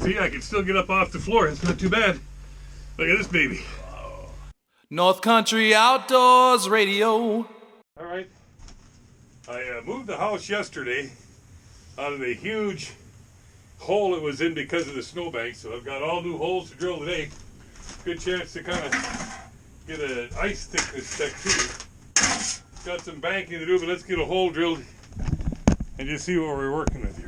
See, I can still get up off the floor. It's not too bad. Look at this baby. North Country Outdoors Radio. All right. I moved the house yesterday out of the huge hole it was in because of the snowbank, so I've got all new holes to drill today. Good chance to kind of get an ice thickness check too. Got some banking to do, but let's get a hole drilled and just see what we're working with here.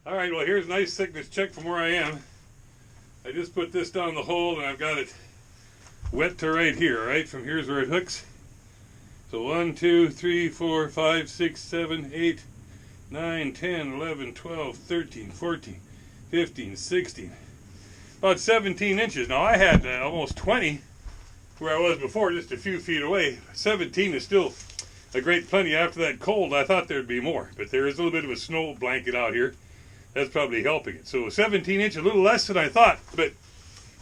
Alright, well here's a nice thickness check from where I am. I just put this down the hole and I've got it wet to right here, right? From here's where it hooks. So 1, 2, 3, 4, 5, 6, 7, 8, 9, 10, 11, 12, 13, 14, 15, 16. About 17 inches. Now I had almost 20 where I was before, just a few feet away. 17 is still a great plenty after that cold. I thought there'd be more, but there is a little bit of a snow blanket out here. That's probably helping it. So 17 inch, a little less than I thought, but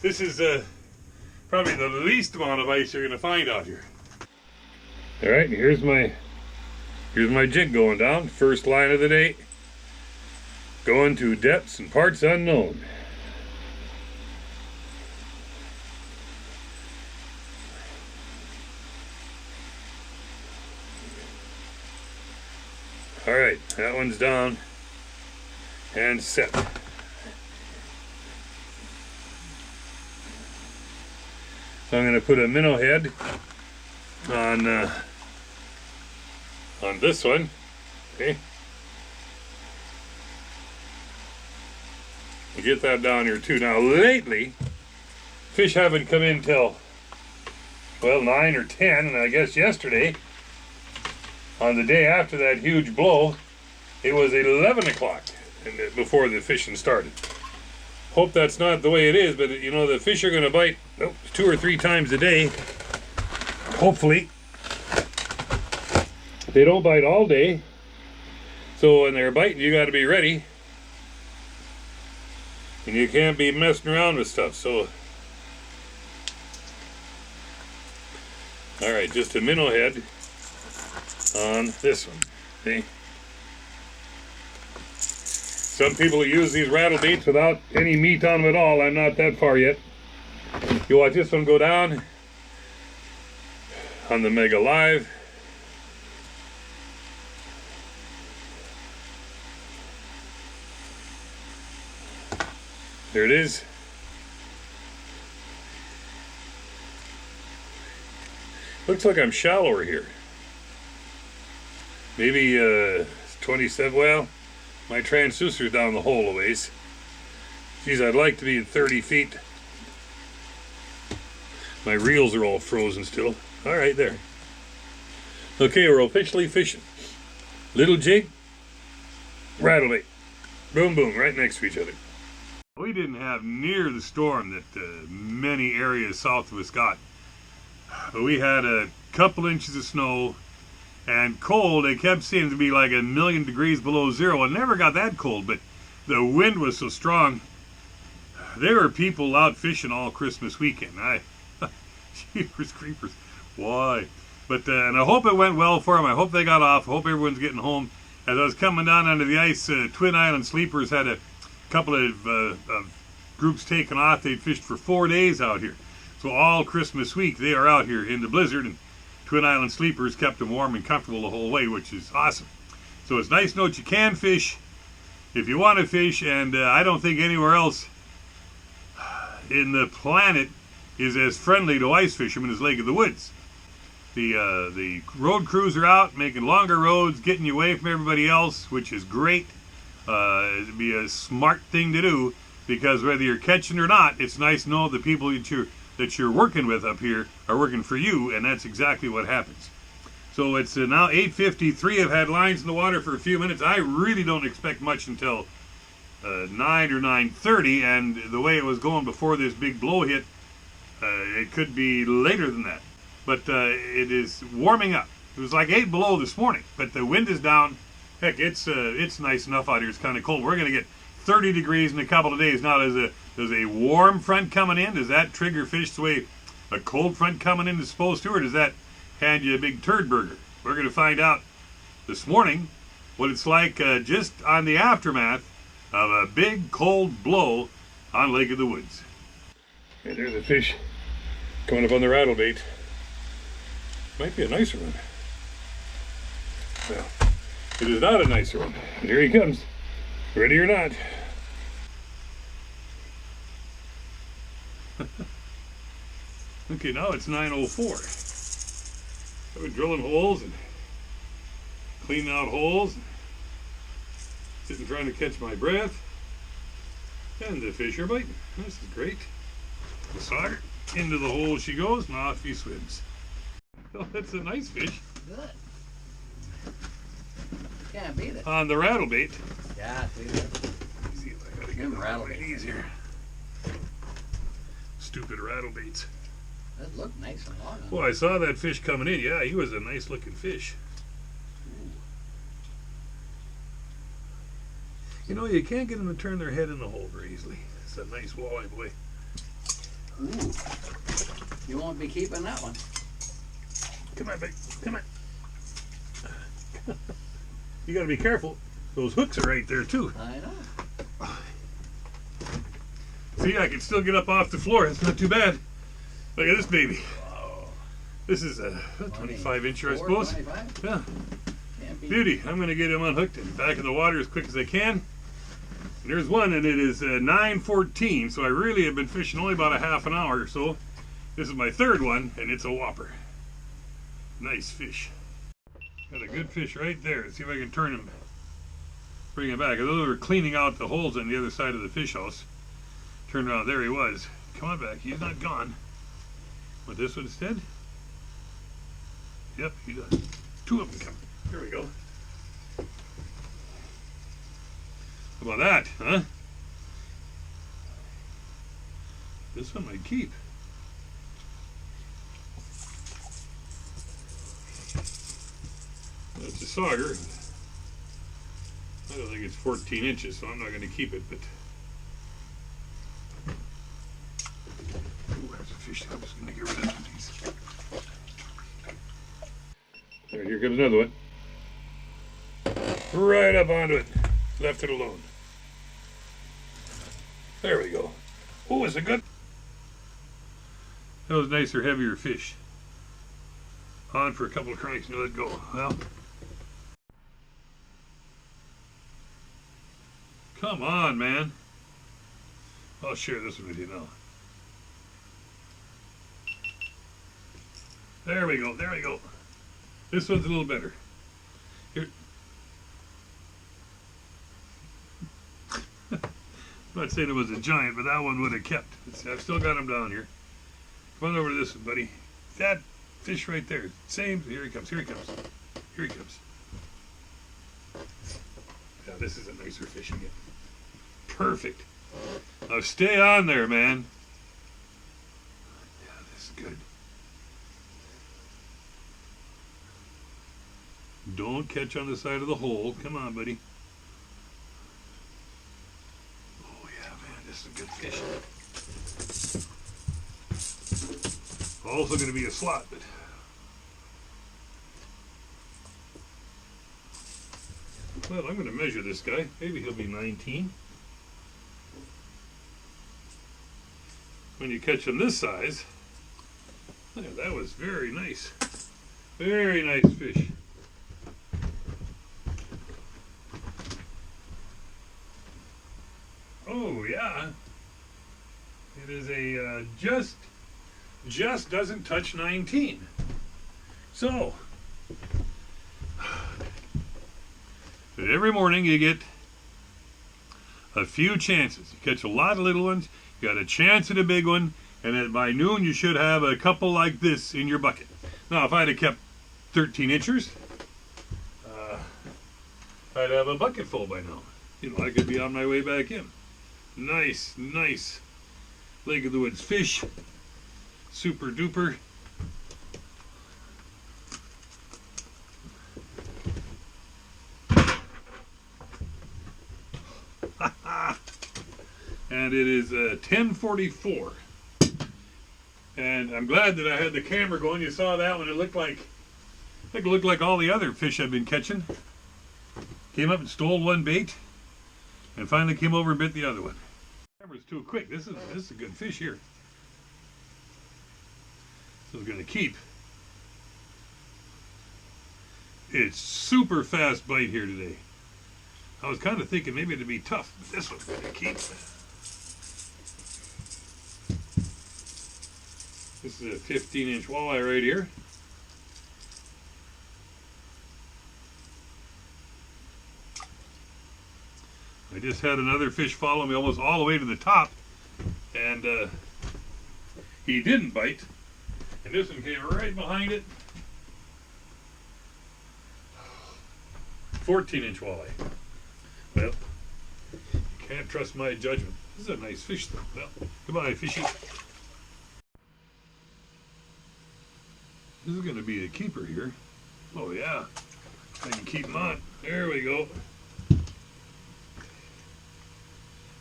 this is probably the least amount of ice you're going to find out here. All right, here's my jig going down. First line of the day. Going to depths and parts unknown. All right, that one's down and set. So I'm going to put a minnow head on this one. Okay. Get that down here too. Now lately, fish haven't come in till, well, 9 or 10, and I guess yesterday, on the day after that huge blow, it was 11 o'clock before the fishing started. Hope that's not the way it is, but you know, the fish are going to bite 2 or 3 times a day. Hopefully. They don't bite all day. So when they're biting, you got to be ready. And you can't be messing around with stuff. So, all right, just a minnow head on this one. See? Some people use these rattle baits without any meat on them at all. I'm not that far yet. You watch this one go down on the Mega Live. There it is. Looks like I'm shallower here. Maybe 27, well, my transducer's down the hole a ways. Geez, I'd like to be at 30 feet. My reels are all frozen still. All right, there. Okay, we're officially fishing. Little jig, rattle bait. Boom, boom, right next to each other. We didn't have near the storm that many areas south of us got. But we had a couple inches of snow and cold. It kept seeming to be like 1,000,000 degrees below zero. It never got that cold, but the wind was so strong. There were people out fishing all Christmas weekend. Jeepers creepers. Why? But and I hope it went well for them. I hope they got off. I hope everyone's getting home. As I was coming down under the ice, Twin Island Sleepers had a couple of groups taken off. They fished for 4 days out here. So all Christmas week they are out here in the blizzard, and Twin Island Sleepers kept them warm and comfortable the whole way, which is awesome. So it's nice to know that you can fish if you want to fish, and I don't think anywhere else in the planet is as friendly to ice fishermen as Lake of the Woods. The road crews are out making longer roads, getting you away from everybody else, which is great. It'd be a smart thing to do, because whether you're catching or not, it's nice to know the people that you're working with up here are working for you, and that's exactly what happens. So it's now 8:53. I've had lines in the water for a few minutes. I really don't expect much until 9 or 9:30, and the way it was going before this big blow hit, it could be later than that. But it is warming up. It was like 8 below this morning, but the wind is down. Heck, it's nice enough out here. It's kind of cold. We're going to get 30 degrees in a couple of days. Now, there's a warm front coming in. Does that trigger fish the way a cold front coming in is supposed to, or does that hand you a big turd burger? We're going to find out this morning what it's like just on the aftermath of a big cold blow on Lake of the Woods. And there's a fish coming up on the rattle bait. Might be a nicer one. Well, it is not a nicer one. But here he comes. Ready or not. Okay, now it's 9:04. I've been drilling holes and cleaning out holes, sitting trying to catch my breath, and the fish are biting. This is great. The sauger, into the hole she goes, and off he swims. Oh, that's a nice fish. Good. Can't beat it. On the rattle bait. Yeah, see that. Let's see if I gotta get the rattle bait easier. Stupid rattle baits. That looked nice and long. Well, I saw that fish coming in. Yeah, he was a nice looking fish. Ooh. You know, you can't get them to turn their head in the hole very easily. It's a nice walleye boy. Ooh. You won't be keeping that one. Come on, babe. Come on. You gotta be careful. Those hooks are right there too. I know. See, I can still get up off the floor. It's not too bad. Look at this baby. Whoa. This is a 25 incher, I suppose. 25? Yeah. Can't beat Beauty. I'm gonna get him unhooked and back in the water as quick as I can. And there's one, and it is 9:14. So I really have been fishing only about a half an hour or so. This is my third one, and it's a whopper. Nice fish. Got a good fish right there. Let's see if I can turn him, bring him back. Those were cleaning out the holes on the other side of the fish house. Turned around, there he was. Come on back, he's not gone. Want this one instead? Yep, he does. Two of them come. Here we go. How about that, huh? This one might keep. That's a sauger. I don't think it's 14 inches, so I'm not going to keep it, but... Ooh, that's a fish. I'm just going to get rid of these. There, here comes another one. Right up onto it. Left it alone. There we go. Oh, is it good? That was nicer, heavier fish. On for a couple of cranks and let it go. Well, come on, man. I'll share this one with you now. There we go, there we go. This one's a little better. Here. I'm not saying it was a giant, but that one would have kept. I've still got him down here. Come on over to this one, buddy. That fish right there. Same. Here he comes, here he comes. Here he comes. Yeah, this is a nicer fish again. Perfect. Now stay on there, man. Yeah, this is good. Don't catch on the side of the hole. Come on, buddy. Oh, yeah, man, this is a good fish. Also going to be a slot, but... Well, I'm going to measure this guy. Maybe he'll be 19. When you catch him this size, yeah, that was very nice. Very nice fish. Oh, yeah. It is a just doesn't touch 19. So, every morning you get a few chances. You catch a lot of little ones, you got a chance at a big one, and by noon you should have a couple like this in your bucket. Now, if I'd have kept 13 inchers, I'd have a bucket full by now. You know, I could be on my way back in. Nice, nice Lake of the Woods fish. Super duper. And it is 10:44. And I'm glad that I had the camera going. You saw that one. It looked like all the other fish I've been catching. Came up and stole one bait, and finally came over and bit the other one. The camera's too quick. This is a good fish here. This is going to keep. It's super fast bite here today. I was kind of thinking maybe it'd be tough, but this one's going to keep. This is a 15-inch walleye right here. I just had another fish follow me almost all the way to the top, and he didn't bite. And this one came right behind it. 14-inch walleye. Well, you can't trust my judgment. This is a nice fish though. Well, goodbye, fishy. This is going to be a keeper here. Oh yeah, I can keep him on. There we go.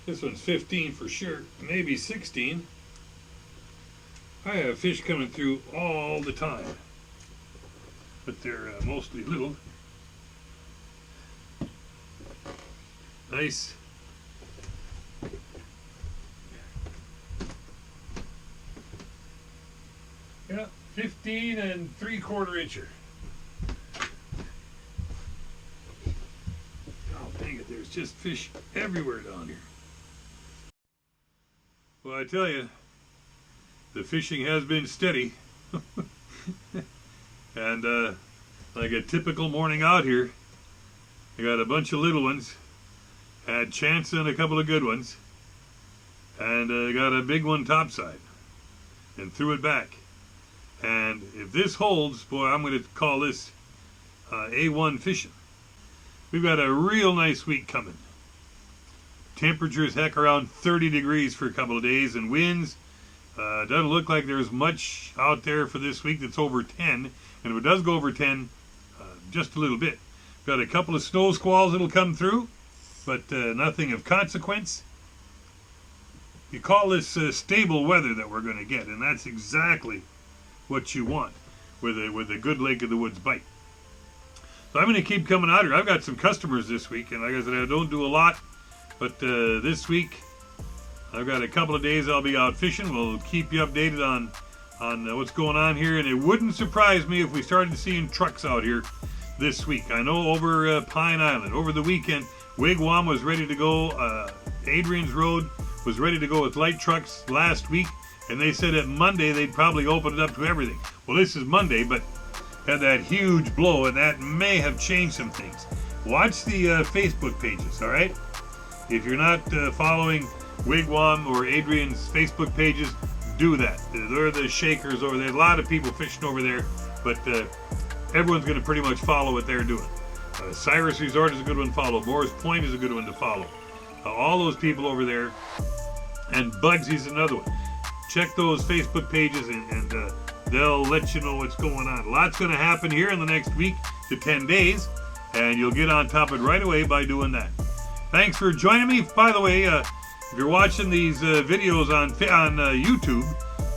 This one's 15 for sure, maybe 16. I have fish coming through all the time, but they're mostly little. Nice. Yeah, 15 and 3/4 incher. Oh, dang it, there's just fish everywhere down here. Well, I tell you, the fishing has been steady. And like a typical morning out here, I got a bunch of little ones, had chance on a couple of good ones, and got a big one topside and threw it back. And if this holds, boy, I'm going to call this A1 fishing. We've got a real nice week coming. Temperatures, heck, around 30 degrees for a couple of days, and winds. Doesn't look like there's much out there for this week that's over 10. And if it does go over 10, just a little bit. Got a couple of snow squalls that'll come through, but nothing of consequence. You call this stable weather that we're going to get, and that's exactly what you want with a good Lake of the Woods bite. So I'm going to keep coming out here. I've got some customers this week, and like I said, I don't do a lot. But this week, I've got a couple of days I'll be out fishing. We'll keep you updated on what's going on here. And it wouldn't surprise me if we started seeing trucks out here this week. I know over Pine Island, over the weekend, Wigwam was ready to go. Adrian's Road was ready to go with light trucks last week. And they said that Monday they'd probably open it up to everything. Well, this is Monday, but had that huge blow, and that may have changed some things. Watch the Facebook pages, all right? If you're not following Wigwam or Adrian's Facebook pages, do that. They're the shakers over there. A lot of people fishing over there, but everyone's going to pretty much follow what they're doing. Cyrus Resort is a good one to follow. Morris Point is a good one to follow. All those people over there. And Bugsy's another one. Check those Facebook pages and they'll let you know what's going on. Lots going to happen here in the next week to 10 days, and you'll get on top of it right away by doing that. Thanks for joining me. By the way, if you're watching these videos on YouTube,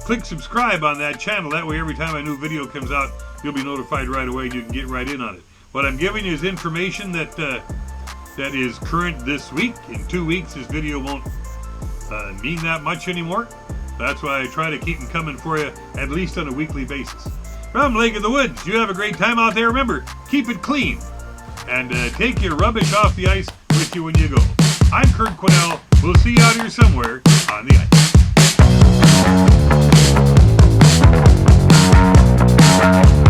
click subscribe on that channel. That way, every time a new video comes out, you'll be notified right away and you can get right in on it. What I'm giving you is information that is current this week. In 2 weeks, this video won't mean that much anymore. That's why I try to keep them coming for you at least on a weekly basis. From Lake of the Woods, you have a great time out there. Remember, keep it clean and take your rubbish off the ice with you when you go. I'm Kurt Quinnell. We'll see you out here somewhere on the ice.